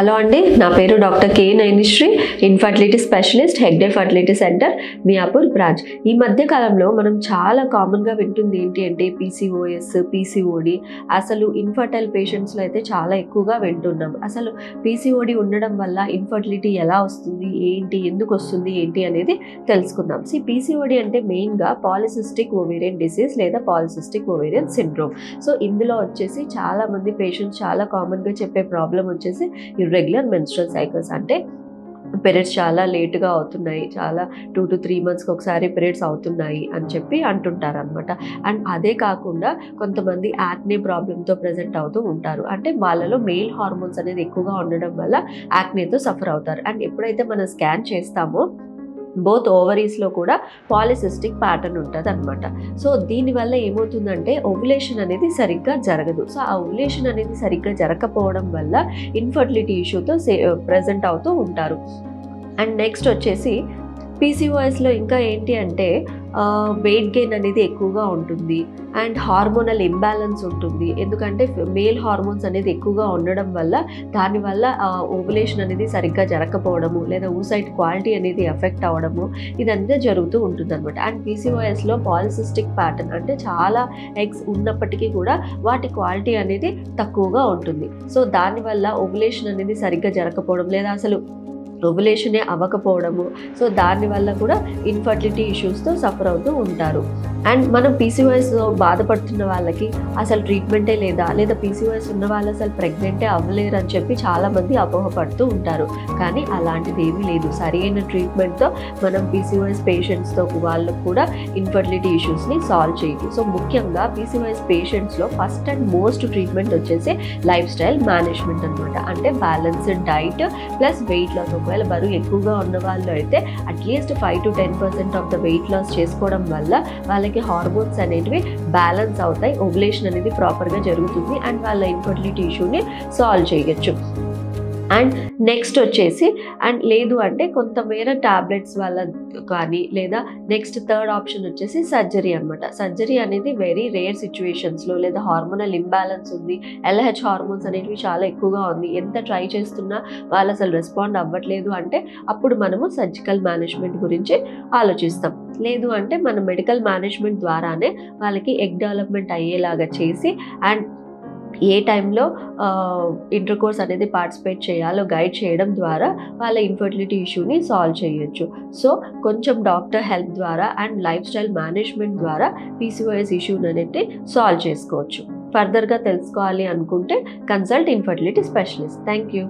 Hello అండి, నా పేరు doctor K Nainishree, infertility specialist, Hegde fertility centre, Miyapur branch. ఈ మధ్య కాలంలో మనం చాలా కామన్గా వింటుంది ఏంటి అంటే పీసీఓఎస్, పీసీఓడి. అసలు ఇన్ఫర్టైల్ పేషెంట్స్లో అయితే చాలా ఎక్కువగా వింటున్నాం. అసలు పీసీఓడి ఉండడం వల్ల ఇన్ఫర్టిలిటీ ఎలా వస్తుంది, ఏంటి, ఎందుకు వస్తుంది, ఏంటి అనేది తెలుసుకుందాం. పీసీఓడి అంటే మెయిన్గా పాలిసిస్టిక్ ఓవేరియన్ డిసీజ్ లేదా పాలిసిస్టిక్ ఓవేరియన్ సిండ్రోమ్. సో ఇందులో వచ్చేసి చాలామంది పేషెంట్స్ చాలా కామన్గా చెప్పే ప్రాబ్లం వచ్చేసి ఇర్రెగ్యులర్ మెన్స్ట్రల్ సైకిల్స్. అంటే పీరియడ్స్ చాలా లేటుగా అవుతున్నాయి, చాలా 2 to 3 monthsకి ఒకసారి పీరియడ్స్ అవుతున్నాయి అని చెప్పి అంటుంటారు అనమాట. అండ్ అదే కాకుండా కొంతమంది యాక్నే ప్రాబ్లంతో ప్రెజెంట్ అవుతూ ఉంటారు. అంటే వాళ్ళలో మెయిల్ హార్మోన్స్ అనేది ఎక్కువగా ఉండడం వల్ల యాక్నేతో సఫర్ అవుతారు. అండ్ ఎప్పుడైతే మనం స్కాన్ చేస్తామో బోత్ ఓవరీస్లో కూడా పాలిసిస్టిక్ ప్యాటర్న్ ఉంటుంది అనమాట. సో దీనివల్ల ఏమవుతుందంటే ఓవులేషన్ అనేది సరిగ్గా జరగదు. సో ఆ ఓవులేషన్ అనేది సరిగ్గా జరగకపోవడం వల్ల ఇన్ఫర్టిలిటీ ఇష్యూతో ప్రెజెంట్ అవుతూ ఉంటారు. అండ్ నెక్స్ట్ వచ్చేసి పీసీఓఎస్లో ఇంకా ఏంటి అంటే వెయిట్ గెయిన్ అనేది ఎక్కువగా ఉంటుంది అండ్ హార్మోనల్ ఇంబ్యాలెన్స్ ఉంటుంది. ఎందుకంటే మేల్ హార్మోన్స్ అనేది ఎక్కువగా ఉండడం వల్ల దానివల్ల ఓవులేషన్ అనేది సరిగ్గా జరగకపోవడము లేదా ఊసైట్ క్వాలిటీ అనేది ఎఫెక్ట్ అవ్వడము ఇదంతా జరుగుతూ ఉంటుంది అనమాట. అండ్ పీసీఓఎస్లో పాలిసిస్టిక్ ప్యాటర్న్ అంటే చాలా ఎగ్స్ ఉన్నప్పటికీ కూడా వాటి క్వాలిటీ అనేది తక్కువగా ఉంటుంది. సో దానివల్ల ఓవులేషన్ అనేది సరిగ్గా జరగకపోవడం లేదా అసలు ఓవులేషనే అవ్వకపోవడము, సో దానివల్ల కూడా ఇన్ఫర్టిలిటీ ఇష్యూస్తో సఫర్ అవుతూ ఉంటారు. అండ్ మనం పీసీఓఎస్తో బాధపడుతున్న వాళ్ళకి అసలు ట్రీట్మెంటే లేదా పీసీఓఎస్ ఉన్న వాళ్ళు అసలు ప్రెగ్నెంటే అవ్వలేరు అని చెప్పి చాలామంది అపోహపడుతూ ఉంటారు. కానీ అలాంటిది ఏమీ లేదు. సరైన ట్రీట్మెంట్తో మనం పీసీఓఎస్ పేషెంట్స్తో వాళ్ళకు కూడా ఇన్ఫర్టిలిటీ ఇష్యూస్ని సాల్వ్ చేయొచ్చు. సో ముఖ్యంగా పీసీఓఎస్ పేషెంట్స్లో ఫస్ట్ అండ్ మోస్ట్ ట్రీట్మెంట్ వచ్చేసి లైఫ్ స్టైల్ మేనేజ్మెంట్ అనమాట. అంటే balanced diet plus weight loss. ఒకవేళ బరువు ఎక్కువగా ఉన్న వాళ్ళు అయితే at least 5 to 10% of the weight loss చేసుకోవడం వల్ల వాళ్ళకి హార్మోన్స్ అనేటివి బ్యాలెన్స్ అవుతాయి, ఓవులేషన్ అనేది ప్రాపర్గా జరుగుతుంది అండ్ వాళ్ళ ఇన్ఫర్టిలిటీ ఇష్యూని సాల్వ్ చేయొచ్చు. అండ్ నెక్స్ట్ వచ్చేసి లేదు అంటే కొంతమేర టాబ్లెట్స్ వల్ల కానీ లేదా నెక్స్ట్ థర్డ్ ఆప్షన్ వచ్చేసి సర్జరీ అనమాట. సర్జరీ అనేది వెరీ రేర్ సిచ్యువేషన్స్లో లేదా హార్మోనల్ ఇంబ్యాలెన్స్ ఉంది, ఎల్హెచ్ హార్మోన్స్ అనేవి చాలా ఎక్కువగా ఉంది, ఎంత ట్రై చేస్తున్నా వాళ్ళు అసలు రెస్పాండ్ అవ్వట్లేదు అంటే అప్పుడు మనము సర్జికల్ మేనేజ్మెంట్ గురించి ఆలోచిస్తాం. లేదు అంటే మన మెడికల్ మేనేజ్మెంట్ ద్వారానే వాళ్ళకి ఎగ్ డెవలప్మెంట్ అయ్యేలాగా చేసి అండ్ ఏ టైంలో ఇంటర్కోర్స్ అనేది పార్టిసిపేట్ చేయాలో గైడ్ చేయడం ద్వారా వాళ్ళ ఇన్ఫర్టిలిటీ ఇష్యూని సాల్వ్ చేయొచ్చు. సో కొంచెం డాక్టర్ హెల్ప్ ద్వారా అండ్ లైఫ్ స్టైల్ మేనేజ్మెంట్ ద్వారా పీసీఓఎస్ ఇష్యూని అనేది సాల్వ్ చేసుకోవచ్చు. ఫర్దర్గా తెలుసుకోవాలి అనుకుంటే consult infertility specialist. Thank you.